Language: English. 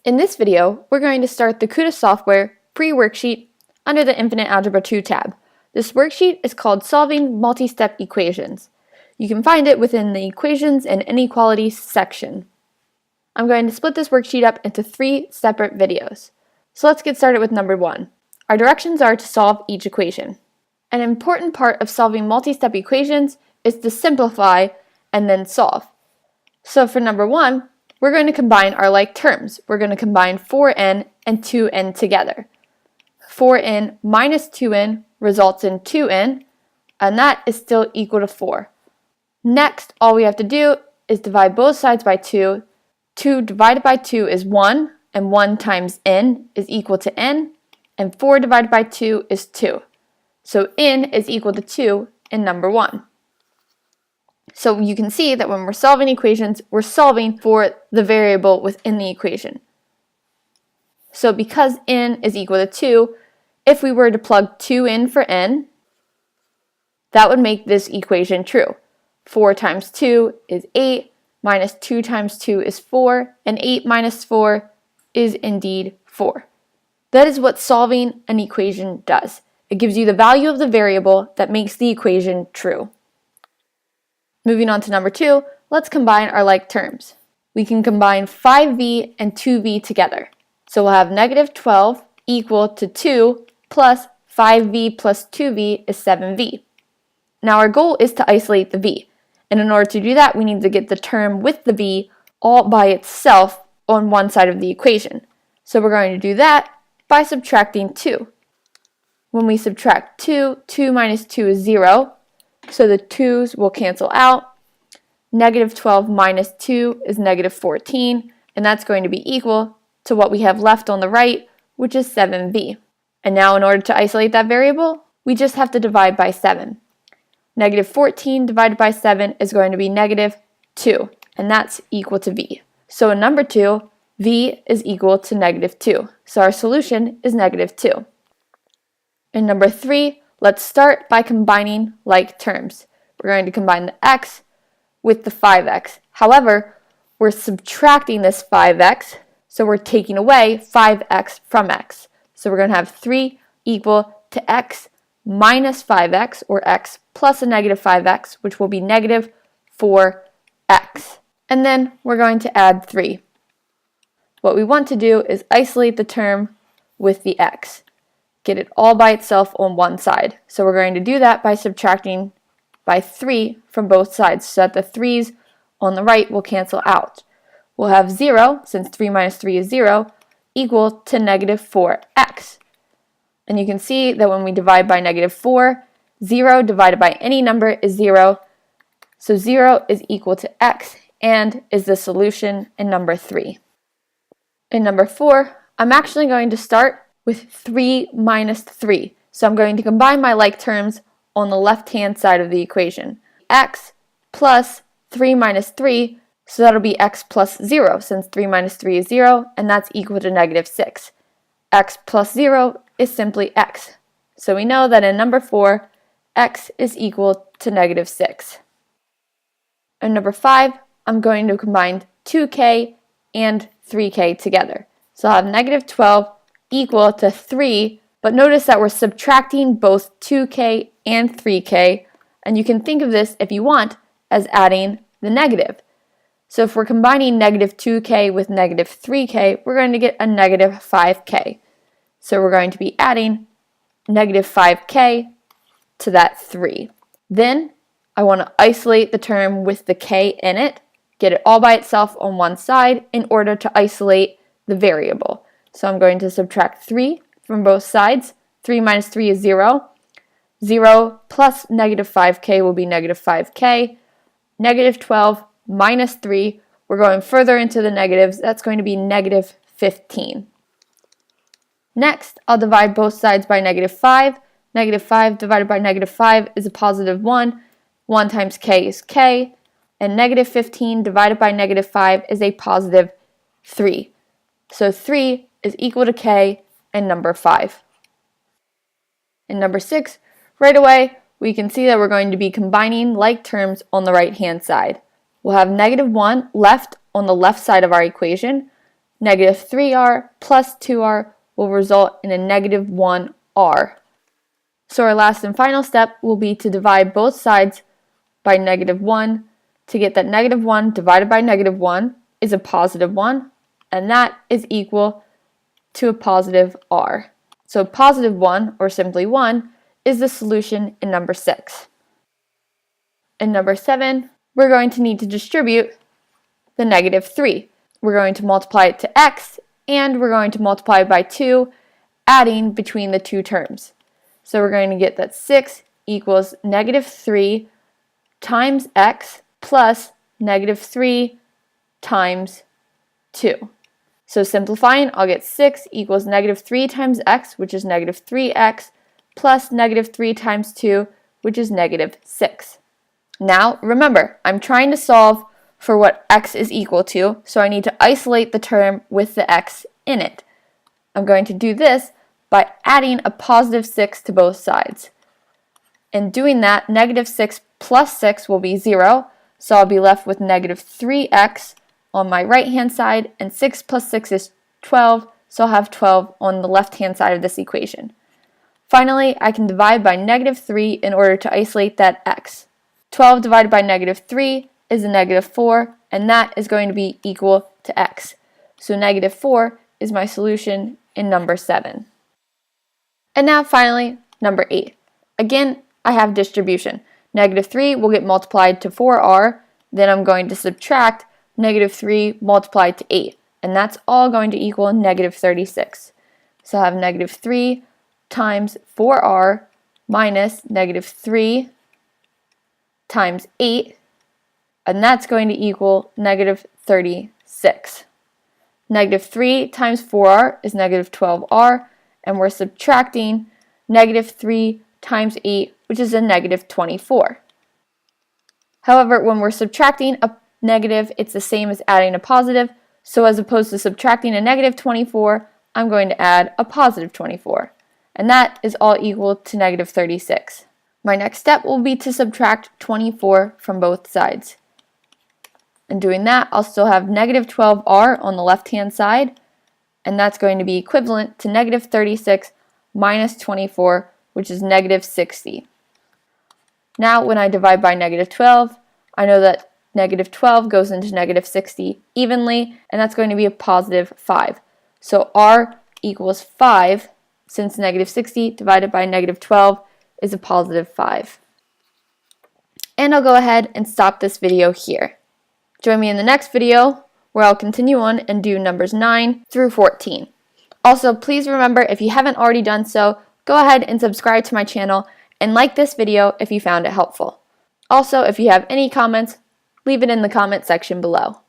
In this video, we're going to start the KutaSoftware free worksheet under the Infinite Algebra 2 tab. This worksheet is called Solving Multi-Step Equations. You can find it within the Equations and Inequalities section. I'm going to split this worksheet up into 3 separate videos. So let's get started with number 1. Our directions are to solve each equation. An important part of solving multi-step equations is to simplify and then solve. So for number 1, we're going to combine our like terms. We're going to combine 4n and 2n together. 4n minus 2n results in 2n, and that is still equal to 4. Next, all we have to do is divide both sides by 2. 2 divided by 2 is 1, and 1 times n is equal to n, and 4 divided by 2 is 2. So n is equal to 2 in number 1. So you can see that when we're solving equations, we're solving for the variable within the equation. So because n is equal to 2, if we were to plug 2 in for n, that would make this equation true. 4 times 2 is 8, minus 2 times 2 is 4, and 8 minus 4 is indeed 4. That is what solving an equation does. It gives you the value of the variable that makes the equation true. Moving on to number 2, let's combine our like terms. We can combine 5v and 2v together. So we'll have negative 12 equal to 2 plus 5v plus 2v is 7v. Now our goal is to isolate the v. And in order to do that, we need to get the term with the v all by itself on one side of the equation. So we're going to do that by subtracting 2. When we subtract 2, 2 minus 2 is 0. So the 2's will cancel out. Negative 12 minus 2 is negative 14, and that's going to be equal to what we have left on the right, which is 7v. And now in order to isolate that variable, we just have to divide by 7. Negative 14 divided by 7 is going to be negative 2, and that's equal to v. So in number 2, v is equal to negative 2. So our solution is negative 2. In number 3, let's start by combining like terms. We're going to combine the x with the 5x. However, we're subtracting this 5x, so we're taking away 5x from x. So we're going to have 3 equal to x minus 5x, or x plus a negative 5x, which will be negative 4x. And then we're going to add 3. What we want to do is isolate the term with the x. Get it all by itself on one side. So we're going to do that by subtracting by 3 from both sides so that the 3's on the right will cancel out. We'll have 0, since 3 minus 3 is 0, equal to negative 4x. And you can see that when we divide by negative 4, 0 divided by any number is 0. So 0 is equal to x and is the solution in number 3. In number 4, I'm actually going to start with 3 minus 3. So I'm going to combine my like terms on the left-hand side of the equation. X plus 3 minus 3, so that'll be x plus 0, since 3 minus 3 is 0, and that's equal to negative 6. X plus 0 is simply x. So we know that in number 4, x is equal to negative 6. In number 5, I'm going to combine 2k and 3k together. So I'll have negative 12 equal to 3, but notice that we're subtracting both 2k and 3k, and you can think of this, if you want, as adding the negative. So if we're combining negative 2k with negative 3k, we're going to get a negative 5k. So we're going to be adding negative 5k to that 3. Then I want to isolate the term with the k in it, get it all by itself on one side in order to isolate the variable. So I'm going to subtract 3 from both sides. 3 minus 3 is 0. 0 plus negative 5k will be negative 5k. Negative 12 minus 3, we're going further into the negatives. That's going to be negative 15. Next, I'll divide both sides by negative 5. Negative 5 divided by negative 5 is a positive 1. 1 times k is k. And negative 15 divided by negative 5 is a positive 3. So 3 is equal to k in number 5. In number 6, right away, we can see that we're going to be combining like terms on the right-hand side. We'll have negative 1 left on the left side of our equation. negative 3r plus 2r will result in a negative 1r. So our last and final step will be to divide both sides by negative 1 to get that negative 1 divided by negative 1 is a positive 1, and that is equal to a positive r. So positive 1, or simply 1, is the solution in number 6. In number 7, we're going to need to distribute the negative 3. We're going to multiply it to x, and we're going to multiply it by 2, adding between the two terms. So we're going to get that 6 equals negative 3 times x plus negative 3 times 2. So simplifying, I'll get 6 equals negative 3 times x, which is negative 3x, plus negative 3 times 2, which is negative 6. Now, remember, I'm trying to solve for what x is equal to, so I need to isolate the term with the x in it. I'm going to do this by adding a positive 6 to both sides. In doing that, negative 6 plus 6 will be 0, so I'll be left with negative 3x on my right-hand side, and 6 plus 6 is 12, so I'll have 12 on the left-hand side of this equation. Finally, I can divide by negative 3 in order to isolate that x. 12 divided by negative 3 is a negative 4, and that is going to be equal to x. So negative 4 is my solution in number 7. And now finally, number 8. Again, I have distribution. Negative 3 will get multiplied to 4r, then I'm going to subtract negative 3 multiplied to 8, and that's all going to equal negative 36. So I have negative 3 times 4r minus negative 3 times 8, and that's going to equal negative 36. Negative 3 times 4r is negative 12r, and we're subtracting negative 3 times 8, which is a negative 24. However, when we're subtracting a negative, it's the same as adding a positive, so as opposed to subtracting a negative 24, I'm going to add a positive 24, and that is all equal to negative 36. My next step will be to subtract 24 from both sides. In doing that, I'll still have negative 12r on the left-hand side, and that's going to be equivalent to negative 36 minus 24, which is negative 60. Now, when I divide by negative 12, I know that negative 12 goes into negative 60 evenly, and that's going to be a positive 5. So r equals 5, since negative 60 divided by negative 12 is a positive 5. And I'll go ahead and stop this video here. Join me in the next video, where I'll continue on and do numbers 9 through 14. Also, please remember, if you haven't already done so, go ahead and subscribe to my channel and like this video if you found it helpful. Also, if you have any comments, leave it in the comment section below.